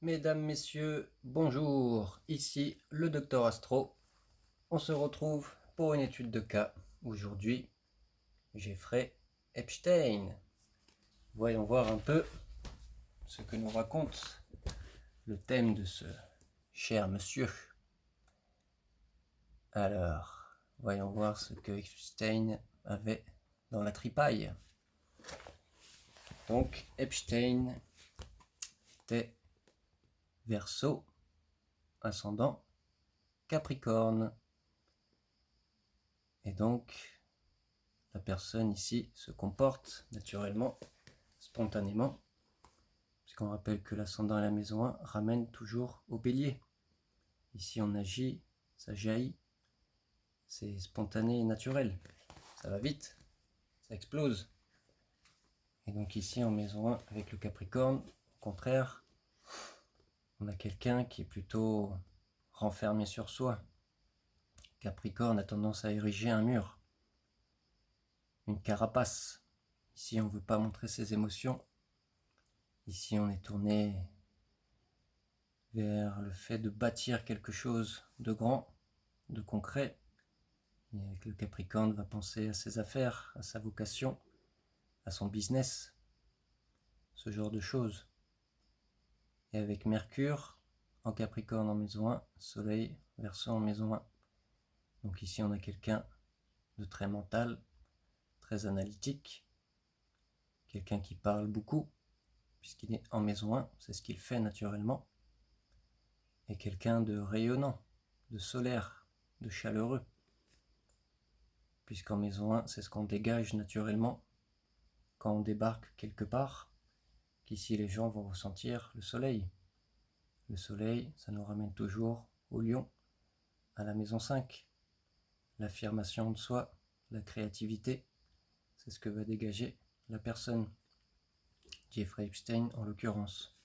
Mesdames, Messieurs, bonjour, ici le Docteur Astro. On se retrouve pour une étude de cas. Aujourd'hui, Jeffrey Epstein. Voyons voir un peu ce que nous raconte le thème de ce cher monsieur. Alors, voyons voir ce que Epstein avait dans la tripaille. Donc, Epstein était Verseau, ascendant Capricorne. Et donc, la personne ici se comporte naturellement, spontanément, puisqu'on rappelle que l'ascendant à la maison 1 ramène toujours au bélier. Ici on agit, ça jaillit, c'est spontané et naturel, ça va vite, ça explose. Et donc ici en maison 1 avec le Capricorne, au contraire, on a quelqu'un qui est plutôt renfermé sur soi. Capricorne a tendance à ériger un mur, une carapace. Ici on ne veut pas montrer ses émotions. Ici on est tourné vers le fait de bâtir quelque chose de grand, de concret. Et avec le Capricorne, va penser à ses affaires, à sa vocation, à son business, ce genre de choses. Et avec Mercure en Capricorne en maison 1, Soleil, Verseau en maison 1. Donc ici on a quelqu'un de très mental, très analytique, quelqu'un qui parle beaucoup, puisqu'il est en maison 1, c'est ce qu'il fait naturellement, et quelqu'un de rayonnant, de solaire, de chaleureux, puisqu'en maison 1, c'est ce qu'on dégage naturellement quand on débarque quelque part, qu'ici les gens vont ressentir le soleil. Le soleil, ça nous ramène toujours au lion, à la maison 5. L'affirmation de soi, la créativité, c'est ce que va dégager la personne, Jeffrey Epstein en l'occurrence.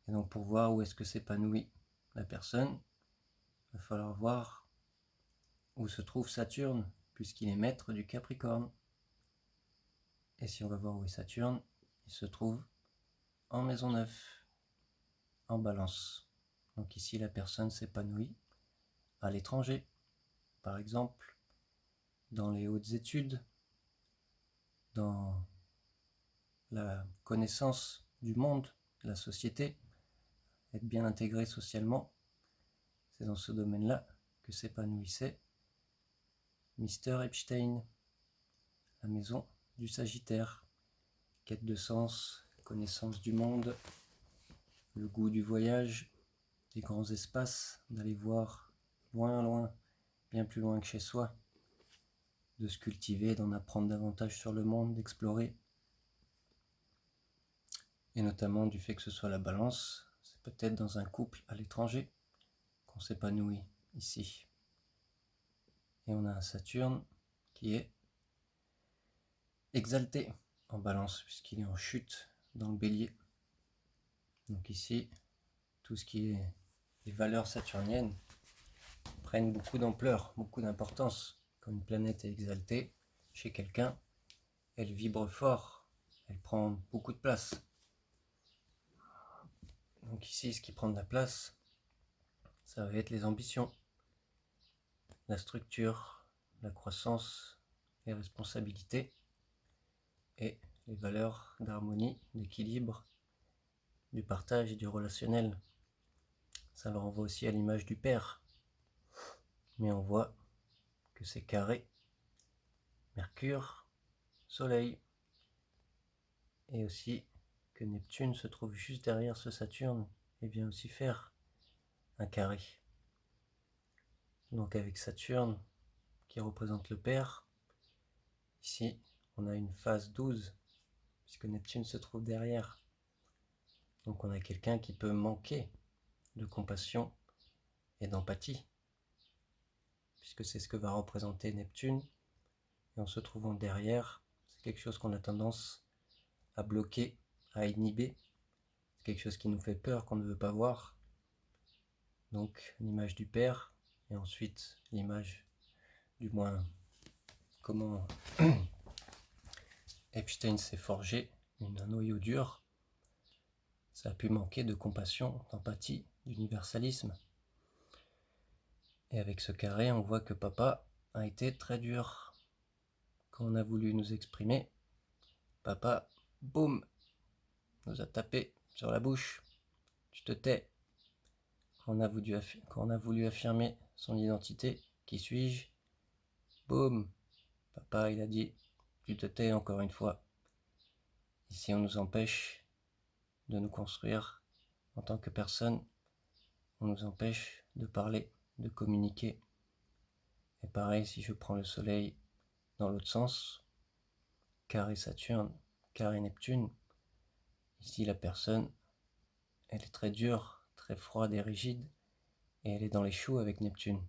Et donc pour voir où est-ce que s'épanouit la personne, il va falloir voir où se trouve Saturne, puisqu'il est maître du Capricorne. Et si on va voir où est Saturne, il se trouve en maison 9, en Balance. Donc ici la personne s'épanouit à l'étranger, par exemple dans les hautes études, dans la connaissance du monde, de la société, être bien intégré socialement. C'est dans ce domaine-là que s'épanouissait Mr. Epstein, la maison du Sagittaire. Quête de sens, connaissance du monde, le goût du voyage, des grands espaces, d'aller voir loin, loin, bien plus loin que chez soi, de se cultiver, d'en apprendre davantage sur le monde, d'explorer. Et notamment du fait que ce soit la Balance, c'est peut-être dans un couple à l'étranger qu'on s'épanouit ici. Et on a un Saturne qui est exalté en Balance, puisqu'il est en chute dans le Bélier. Donc ici, tout ce qui est les valeurs saturniennes prennent beaucoup d'ampleur, beaucoup d'importance. Quand une planète est exaltée chez quelqu'un, elle vibre fort, elle prend beaucoup de place. Donc ici, ce qui prend de la place, ça va être les ambitions, la structure, la croissance, les responsabilités et les valeurs d'harmonie, d'équilibre, du partage et du relationnel. Ça le renvoie aussi à l'image du père. Mais on voit que c'est carré, Mercure, Soleil, et aussi que Neptune se trouve juste derrière ce Saturne et vient aussi faire un carré. Donc avec Saturne qui représente le père, ici on a une phase 12 puisque Neptune se trouve derrière. Donc on a quelqu'un qui peut manquer de compassion et d'empathie, puisque c'est ce que va représenter Neptune. Et en se trouvant derrière, c'est quelque chose qu'on a tendance à bloquer, à inhiber. C'est quelque chose qui nous fait peur, qu'on ne veut pas voir. Donc l'image du père, et ensuite l'image, du moins comment Epstein s'est forgé, un noyau dur. ça a pu manquer de compassion, d'empathie, d'universalisme. Et avec ce carré, on voit que papa a été très dur. Quand on a voulu nous exprimer, papa, boum, nous a tapé sur la bouche. Tu te tais. Quand on a voulu affirmer son identité, qui suis-je? Boum, papa, il a dit, tu te tais encore une fois. Ici, on nous empêche de nous construire en tant que personne. On nous empêche de parler, de communiquer. Et pareil, si je prends le soleil dans l'autre sens, carré Saturne, carré Neptune, ici la personne, elle est très dure, très froide et rigide, et elle est dans les choux avec Neptune.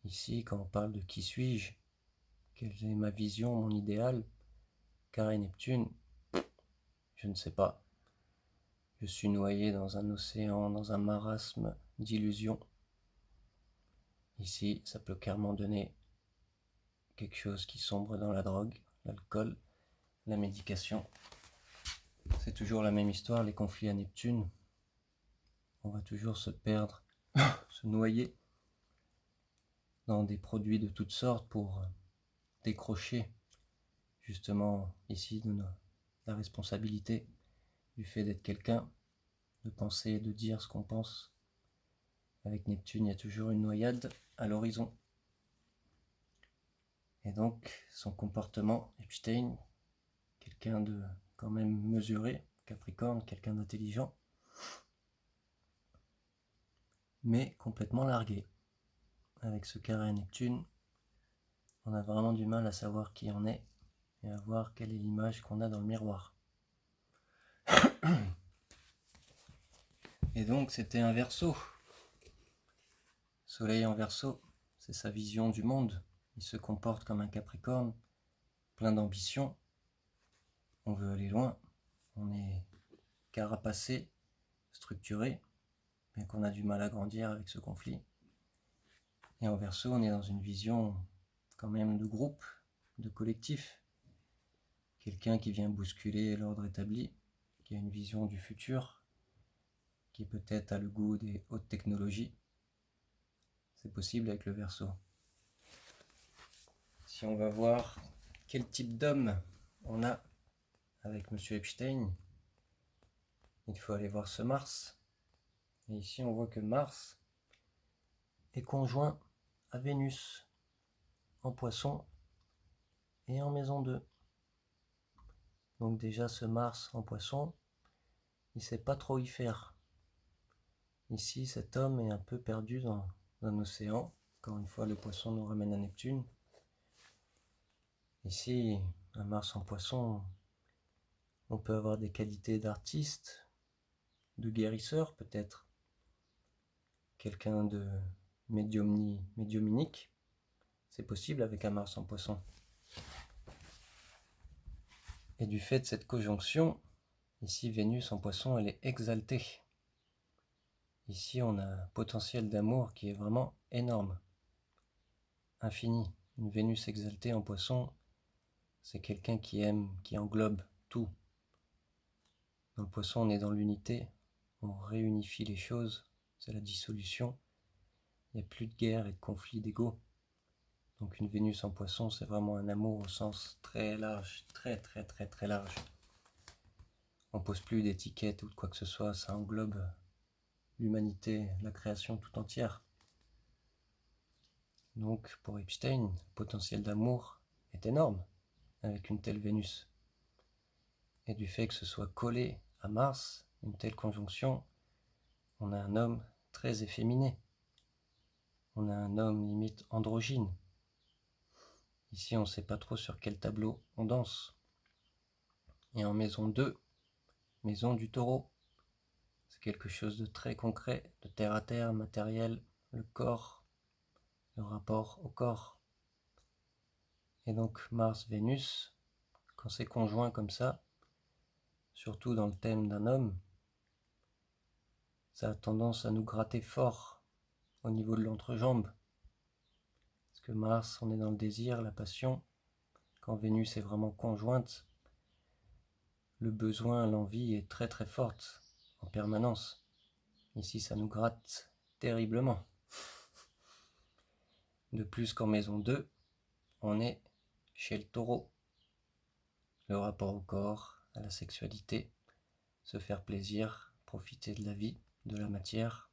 Ici, quand on parle de qui suis-je, quelle est ma vision, mon idéal, carré Neptune, je ne sais pas. Je suis noyé dans un océan, dans un marasme d'illusions. Ici, ça peut clairement donner quelque chose qui sombre dans la drogue, l'alcool, la médication. C'est toujours la même histoire, les conflits à Neptune. On va toujours se perdre, se noyer dans des produits de toutes sortes pour décrocher justement ici de la responsabilité du fait d'être quelqu'un, de penser et de dire ce qu'on pense. Avec Neptune, il y a toujours une noyade à l'horizon. Et donc, son comportement, Epstein, quelqu'un de quand même mesuré, Capricorne, quelqu'un d'intelligent, mais complètement largué. Avec ce carré à Neptune, on a vraiment du mal à savoir qui on est et à voir quelle est l'image qu'on a dans le miroir. Et donc, c'était un Verseau. Soleil en Verseau, c'est sa vision du monde. Il se comporte comme un Capricorne, plein d'ambition. On veut aller loin. On est carapacé, structuré, bien qu'on a du mal à grandir avec ce conflit. Et en Verseau, on est dans une vision quand même de groupe, de collectif. Quelqu'un qui vient bousculer l'ordre établi, qui a une vision du futur, qui peut-être a le goût des hautes technologies. C'est possible avec le Verseau. Si on va voir quel type d'homme on a avec M. Epstein, il faut aller voir ce Mars. Et ici, on voit que Mars est conjoint à Vénus en Poisson et en maison 2. Donc déjà, ce Mars en Poisson, il ne sait pas trop y faire. Ici, cet homme est un peu perdu dans un océan. Encore une fois, le Poisson nous ramène à Neptune. Ici, un Mars en Poisson, on peut avoir des qualités d'artiste, de guérisseur peut-être, quelqu'un de médiumnique, c'est possible avec un Mars en Poisson. Et du fait de cette conjonction, ici Vénus en Poisson, elle est exaltée. Ici on a un potentiel d'amour qui est vraiment énorme, infini. Une Vénus exaltée en Poisson, c'est quelqu'un qui aime, qui englobe tout. Dans le Poisson, on est dans l'unité, on réunifie les choses, c'est la dissolution. Il n'y a plus de guerre et de conflit d'ego. Donc une Vénus en Poisson, c'est vraiment un amour au sens très large, très large. On ne pose plus d'étiquettes ou de quoi que ce soit, ça englobe l'humanité, la création tout entière. Donc pour Epstein, le potentiel d'amour est énorme avec une telle Vénus. Et du fait que ce soit collé à Mars, une telle conjonction, on a un homme très efféminé. On a un homme limite androgyne. Ici, on ne sait pas trop sur quel tableau on danse. Et en maison 2, maison du Taureau, c'est quelque chose de très concret, de terre à terre, matériel, le corps, le rapport au corps. Et donc Mars-Vénus, quand c'est conjoint comme ça, surtout dans le thème d'un homme, ça a tendance à nous gratter fort au niveau de l'entrejambe. Parce que Mars, on est dans le désir, la passion. Quand Vénus est vraiment conjointe, le besoin, l'envie est très très forte en permanence. Ici, ça nous gratte terriblement. De plus qu'en maison 2, on est chez le taureau. Le rapport au corps, à la sexualité, se faire plaisir, profiter de la vie, de la matière,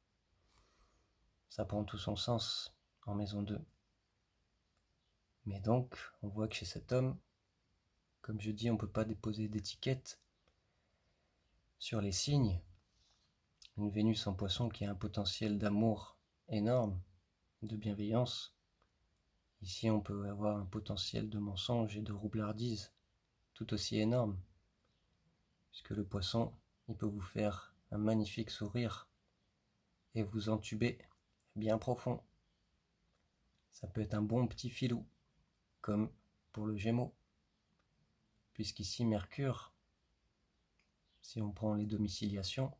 ça prend tout son sens en maison 2. Mais donc, on voit que chez cet homme, comme je dis, on ne peut pas déposer d'étiquette sur les signes. Une Vénus en Poisson qui a un potentiel d'amour énorme, de bienveillance. Ici, on peut avoir un potentiel de mensonge et de roublardise tout aussi énorme, puisque le Poisson, il peut vous faire un magnifique sourire et vous entuber bien profond. Ça peut être un bon petit filou, comme pour le Gémeaux, puisqu'ici Mercure, si on prend les domiciliations,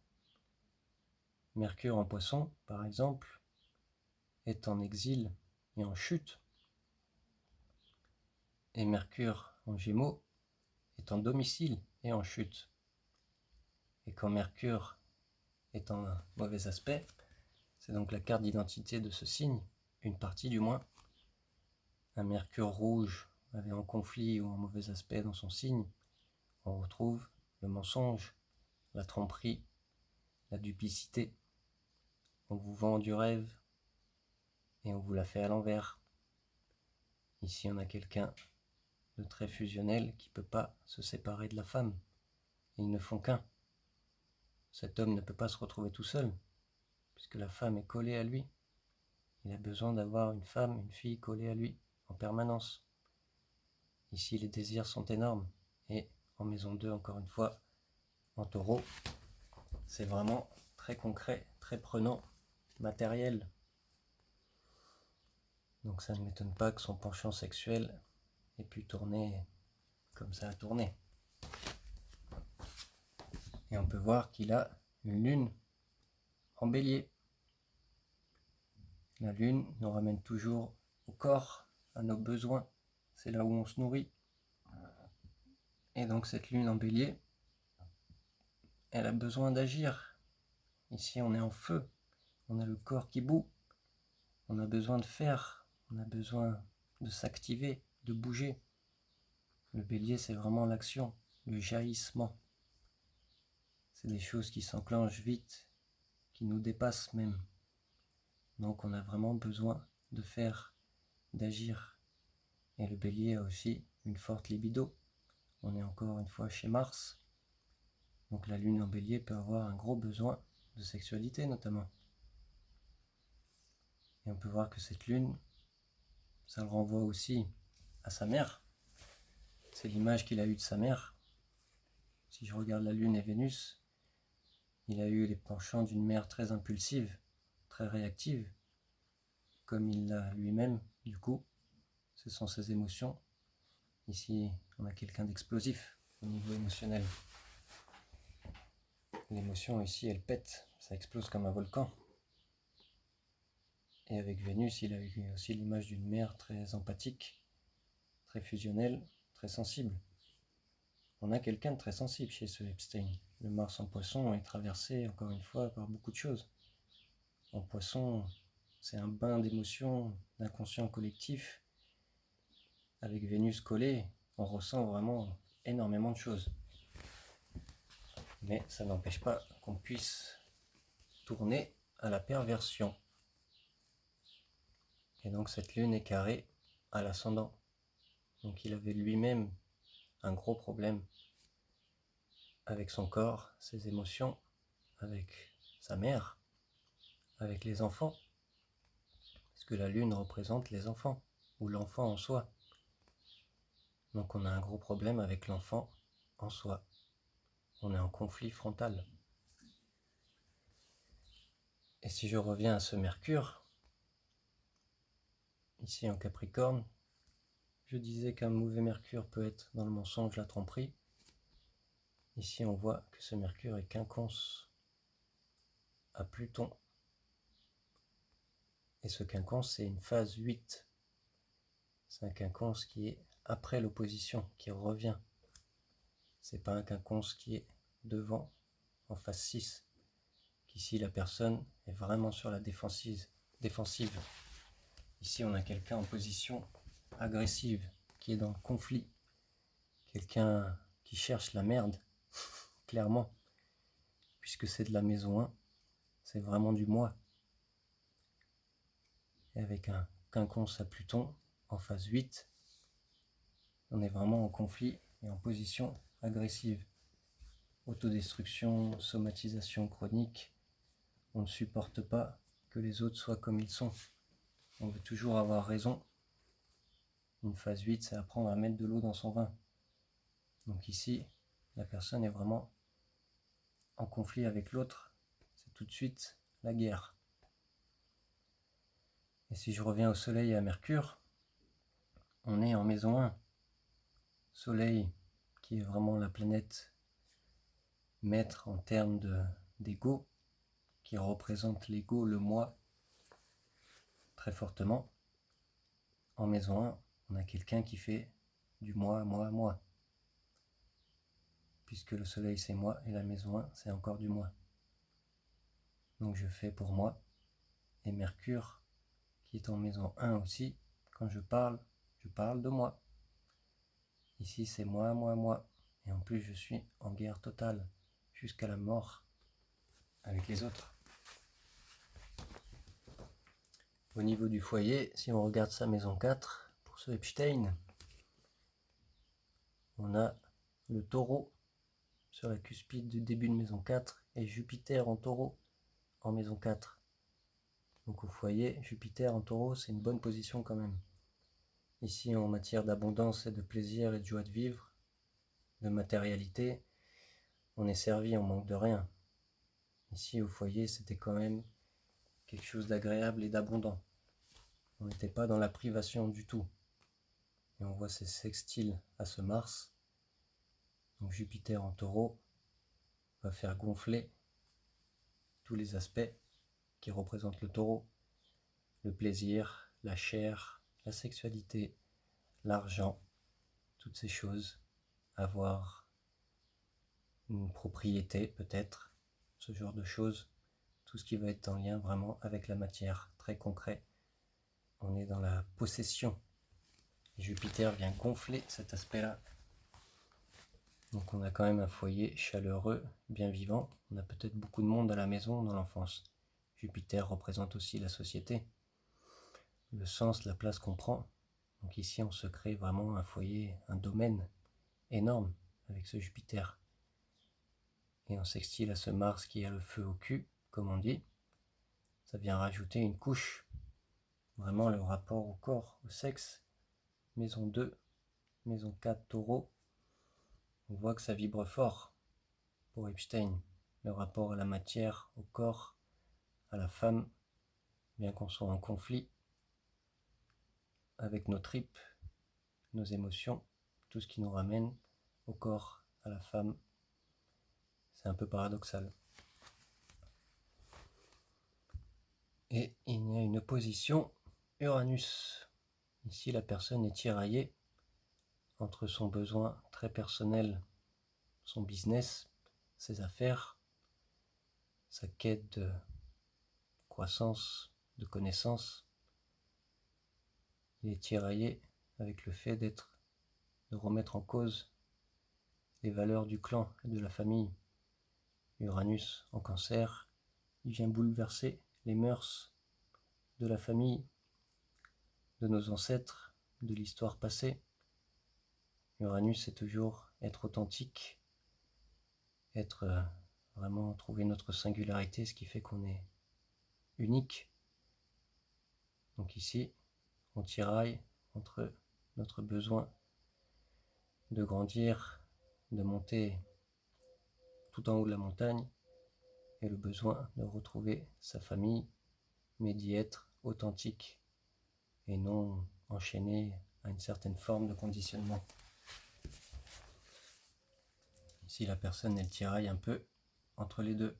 Mercure en Poisson, par exemple, est en exil et en chute, et Mercure en Gémeaux est en domicile et en chute. Et quand Mercure est en mauvais aspect, c'est donc la carte d'identité de ce signe, une partie du moins. Un Mercure rouge avec en conflit ou en mauvais aspect dans son signe, on retrouve le mensonge, la tromperie, la duplicité. On vous vend du rêve et on vous la fait à l'envers. Ici, on a quelqu'un de très fusionnel qui ne peut pas se séparer de la femme. Ils ne font qu'un. Cet homme ne peut pas se retrouver tout seul, puisque la femme est collée à lui. Il a besoin d'avoir une femme, une fille collée à lui en permanence. Ici, les désirs sont énormes. Et en maison 2, encore une fois, en taureau, c'est vraiment très concret, très prenant, matériel. Donc ça ne m'étonne pas que son penchant sexuel ait pu tourner comme ça a tourné. Et on peut voir qu'il a une lune en bélier. La lune nous ramène toujours au corps, à nos besoins. C'est là où on se nourrit. Et donc cette lune en bélier, elle a besoin d'agir. Ici, on est en feu. On a le corps qui bout. On a besoin de faire. On a besoin de s'activer, de bouger. Le bélier, c'est vraiment l'action, le jaillissement. C'est des choses qui s'enclenchent vite, qui nous dépassent même. Donc on a vraiment besoin de faire, d'agir. Et le bélier a aussi une forte libido. On est encore une fois chez Mars. Donc la lune en bélier peut avoir un gros besoin de sexualité notamment. Et on peut voir que cette lune, ça le renvoie aussi à sa mère. C'est l'image qu'il a eue de sa mère. Si je regarde la lune et Vénus, il a eu les penchants d'une mère très impulsive, très réactive, comme il l'a lui-même, du coup. Ce sont ses émotions. Ici, on a quelqu'un d'explosif au niveau émotionnel. L'émotion ici, elle pète, ça explose comme un volcan. Et avec Vénus, il a eu aussi l'image d'une mère très empathique, très fusionnelle, très sensible. On a quelqu'un de très sensible chez ce Epstein. Le Mars en Poisson est traversé, encore une fois, par beaucoup de choses. En Poisson, c'est un bain d'émotions, d'inconscient collectif. Avec Vénus collée, on ressent vraiment énormément de choses. Mais ça n'empêche pas qu'on puisse tourner à la perversion. Et donc cette lune est carrée à l'ascendant. Donc il avait lui-même un gros problème avec son corps, ses émotions, avec sa mère, avec les enfants. Parce que la lune représente les enfants, ou l'enfant en soi. Donc on a un gros problème avec l'enfant en soi. On est en conflit frontal. Et si je reviens à ce Mercure, ici en Capricorne, je disais qu'un mauvais Mercure peut être dans le mensonge, la tromperie. Ici on voit que ce Mercure est quinconce à Pluton. Et ce quinconce, c'est une phase 8. C'est un quinconce qui est après l'opposition, qui revient. C'est pas un quinconce qui est devant, en phase 6. Qu'ici, la personne est vraiment sur la défensive. Ici, on a quelqu'un en position agressive, qui est dans le conflit. Quelqu'un qui cherche la merde, clairement. Puisque c'est de la maison 1, c'est vraiment du moi. Et avec un quinconce à Pluton, en phase 8, on est vraiment en conflit et en position agressive. Autodestruction, somatisation chronique. On ne supporte pas que les autres soient comme ils sont. On veut toujours avoir raison. Une phase 8, c'est apprendre à mettre de l'eau dans son vin. Donc ici, la personne est vraiment en conflit avec l'autre. C'est tout de suite la guerre. Et si je reviens au Soleil et à Mercure, on est en maison 1. Soleil, qui est vraiment la planète maître en termes d'ego, qui représente l'ego, le moi, très fortement. En maison 1, on a quelqu'un qui fait du moi, moi, moi. Puisque le soleil c'est moi et la maison 1 c'est encore du moi. Donc je fais pour moi. Et Mercure, qui est en maison 1 aussi, quand je parle de moi. Ici c'est moi, moi, moi. Et en plus je suis en guerre totale, jusqu'à la mort avec les autres. Au niveau du foyer, si on regarde sa maison 4, pour ce Epstein, on a le taureau sur la cuspide du début de maison 4 et Jupiter en taureau en maison 4. Donc au foyer, Jupiter en taureau, c'est une bonne position quand même. Ici, en matière d'abondance et de plaisir et de joie de vivre, de matérialité, on est servi, on manque de rien. Ici, au foyer, c'était quand même quelque chose d'agréable et d'abondant. On n'était pas dans la privation du tout. Et on voit ces sextiles à ce Mars. Donc Jupiter en taureau va faire gonfler tous les aspects qui représentent le taureau. Le plaisir, la chair, la sexualité, l'argent, toutes ces choses. Avoir une propriété peut-être, ce genre de choses. Tout ce qui va être en lien vraiment avec la matière, très concret. On est dans la possession. Jupiter vient gonfler cet aspect-là. Donc on a quand même un foyer chaleureux, bien vivant. On a peut-être beaucoup de monde à la maison dans l'enfance. Jupiter représente aussi la société, le sens, la place qu'on prend. Donc ici on se crée vraiment un foyer, un domaine énorme avec ce Jupiter. Et on sextile à ce Mars qui a le feu au cul, comme on dit. Ça vient rajouter une couche. Vraiment le rapport au corps, au sexe. Maison 2, maison 4, taureau. On voit que ça vibre fort pour Epstein. Le rapport à la matière, au corps, à la femme, bien qu'on soit en conflit avec nos tripes, nos émotions, tout ce qui nous ramène au corps, à la femme. C'est un peu paradoxal. Et il y a une opposition Uranus. Ici, la personne est tiraillée entre son besoin très personnel, son business, ses affaires, sa quête de croissance, de connaissance. Il est tiraillé avec le fait de remettre en cause les valeurs du clan et de la famille. Uranus en Cancer, il vient bouleverser les mœurs de la famille, de nos ancêtres, de l'histoire passée. Uranus, c'est toujours être authentique, être vraiment trouver notre singularité, ce qui fait qu'on est unique. Donc ici, on tiraille entre notre besoin de grandir, de monter tout en haut de la montagne, et le besoin de retrouver sa famille, mais d'y être authentique et non enchaîné à une certaine forme de conditionnement. Ici, la personne, elle tiraille un peu entre les deux.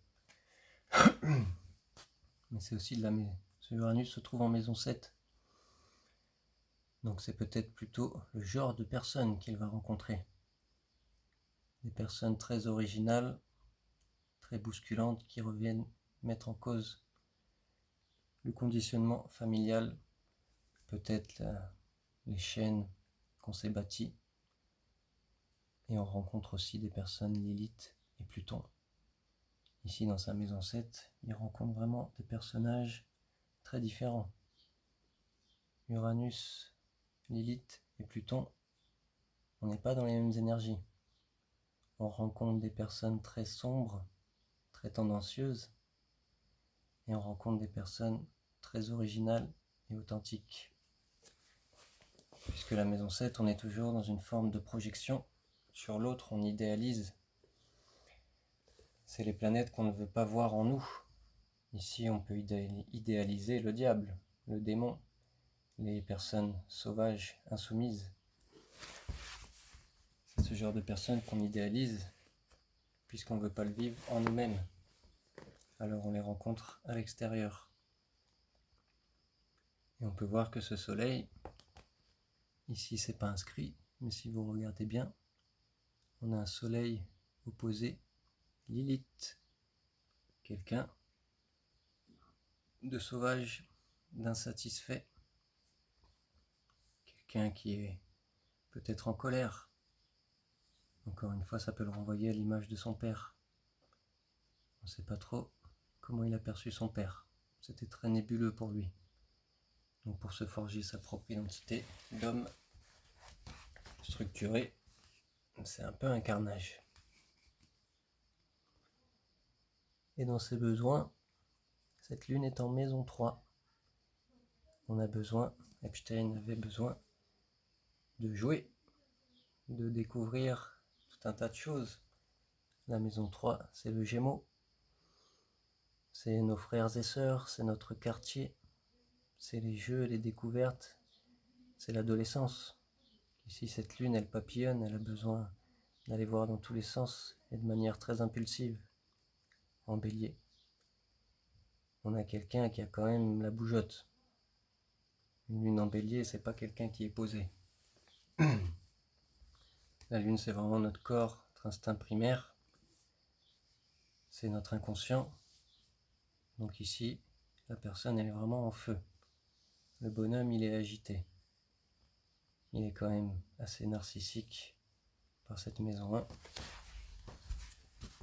Mais c'est aussi de la maison. Ce Uranus se trouve en maison 7. Donc c'est peut-être plutôt le genre de personne qu'il va rencontrer. des personnes très originales, très bousculantes, qui reviennent mettre en cause le conditionnement familial, peut-être les chaînes qu'on s'est bâties. Et on rencontre aussi des personnes Lilith et Pluton. Ici, dans sa maison 7, il rencontre vraiment des personnages très différents. Uranus, Lilith et Pluton, on n'est pas dans les mêmes énergies. On rencontre des personnes très sombres, très tendancieuses, et on rencontre des personnes très originales et authentiques. Puisque la maison 7, on est toujours dans une forme de projection sur l'autre, on idéalise. C'est les planètes qu'on ne veut pas voir en nous. Ici, on peut idéaliser le diable, le démon, les personnes sauvages, insoumises. C'est ce genre de personnes qu'on idéalise, puisqu'on ne veut pas le vivre en nous-mêmes. Alors on les rencontre à l'extérieur. Et on peut voir que ce soleil, ici c'est pas inscrit, mais si vous regardez bien, on a un soleil opposé, Lilith, quelqu'un de sauvage, d'insatisfait, quelqu'un qui est peut-être en colère. Encore une fois, ça peut le renvoyer à l'image de son père. On ne sait pas trop comment il a perçu son père. C'était très nébuleux pour lui. Donc pour se forger sa propre identité d'homme structuré, c'est un peu un carnage. Et dans ses besoins, cette lune est en maison 3. On a besoin, Epstein avait besoin de jouer, de découvrir tout un tas de choses. La maison 3, c'est le Gémeaux. C'est nos frères et sœurs, c'est notre quartier, c'est les jeux, les découvertes, c'est l'adolescence. Ici, cette lune, elle papillonne, elle a besoin d'aller voir dans tous les sens et de manière très impulsive. En Bélier, on a quelqu'un qui a quand même la bougeotte. Une lune en Bélier, c'est pas quelqu'un qui est posé. La lune, c'est vraiment notre corps, notre instinct primaire. C'est notre inconscient. Donc ici, la personne, elle est vraiment en feu. Le bonhomme, il est agité. Il est quand même assez narcissique par cette maison 1,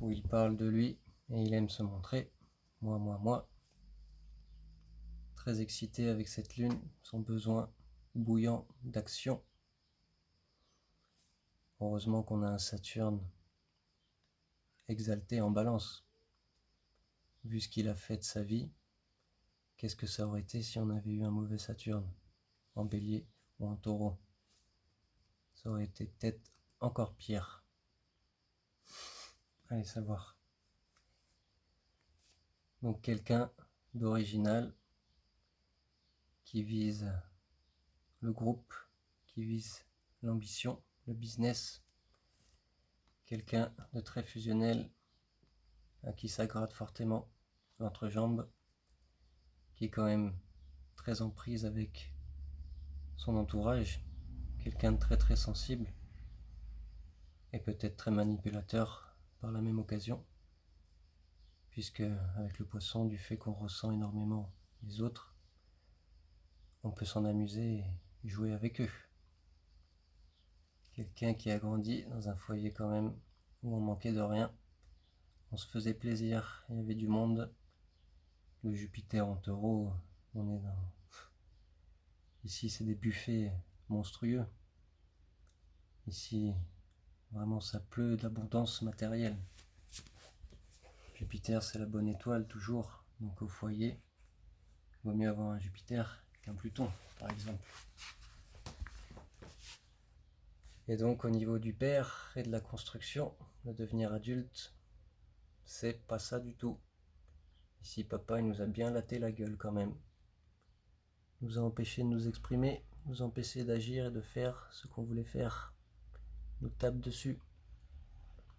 où il parle de lui et il aime se montrer. Moi. Très excité avec cette lune, son besoin bouillant d'action. Heureusement qu'on a un Saturne exalté en balance. Vu ce qu'il a fait de sa vie, qu'est-ce que ça aurait été si on avait eu un mauvais Saturne en Bélier ou en Taureau? Ça aurait été peut-être encore pire. Allez savoir. Donc quelqu'un d'original qui vise le groupe, qui vise l'ambition, le business. Quelqu'un de très fusionnel à qui ça gratte fortement l'entrejambe, qui est quand même très en prise avec son entourage, quelqu'un de très très sensible et peut-être très manipulateur par la même occasion, puisque avec le poisson, du fait qu'on ressent énormément les autres, on peut s'en amuser et jouer avec eux. Quelqu'un qui a grandi dans un foyer quand même où on manquait de rien, on se faisait plaisir, il y avait du monde. Le Jupiter en Taureau, on est dans... Ici, c'est des buffets monstrueux. Ici, vraiment, ça pleut d'abondance matérielle. Jupiter, c'est la bonne étoile, toujours. Donc au foyer, il vaut mieux avoir un Jupiter qu'un Pluton, par exemple. Et donc, au niveau du père et de la construction, le devenir adulte, c'est pas ça du tout. Ici, papa, il nous a bien laté la gueule quand même. Il nous a empêché de nous exprimer, nous empêcher d'agir et de faire ce qu'on voulait faire. Nous tape dessus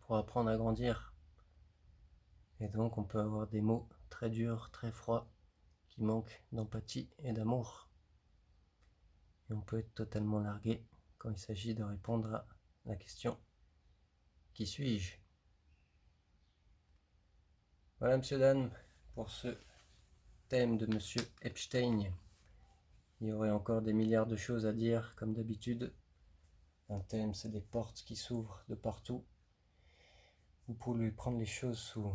pour apprendre à grandir. Et donc, on peut avoir des mots très durs, très froids, qui manquent d'empathie et d'amour. Et on peut être totalement largué quand il s'agit de répondre à la question Qui suis-je? Voilà, monsieur Dan, pour ce thème de monsieur Epstein. Il y aurait encore des milliards de choses à dire, comme d'habitude. Un thème, c'est des portes qui s'ouvrent de partout. Vous pouvez prendre les choses sous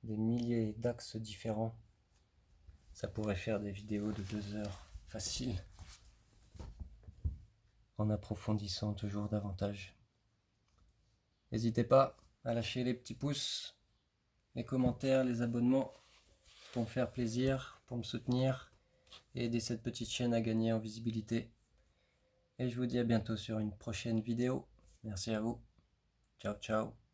des milliers d'axes différents. Ça pourrait faire des vidéos de 2 heures faciles, en approfondissant toujours davantage. N'hésitez pas à lâcher les petits pouces, les commentaires, les abonnements pour me faire plaisir, pour me soutenir et aider cette petite chaîne à gagner en visibilité. Et je vous dis à bientôt sur une prochaine vidéo. Merci à vous. Ciao, ciao.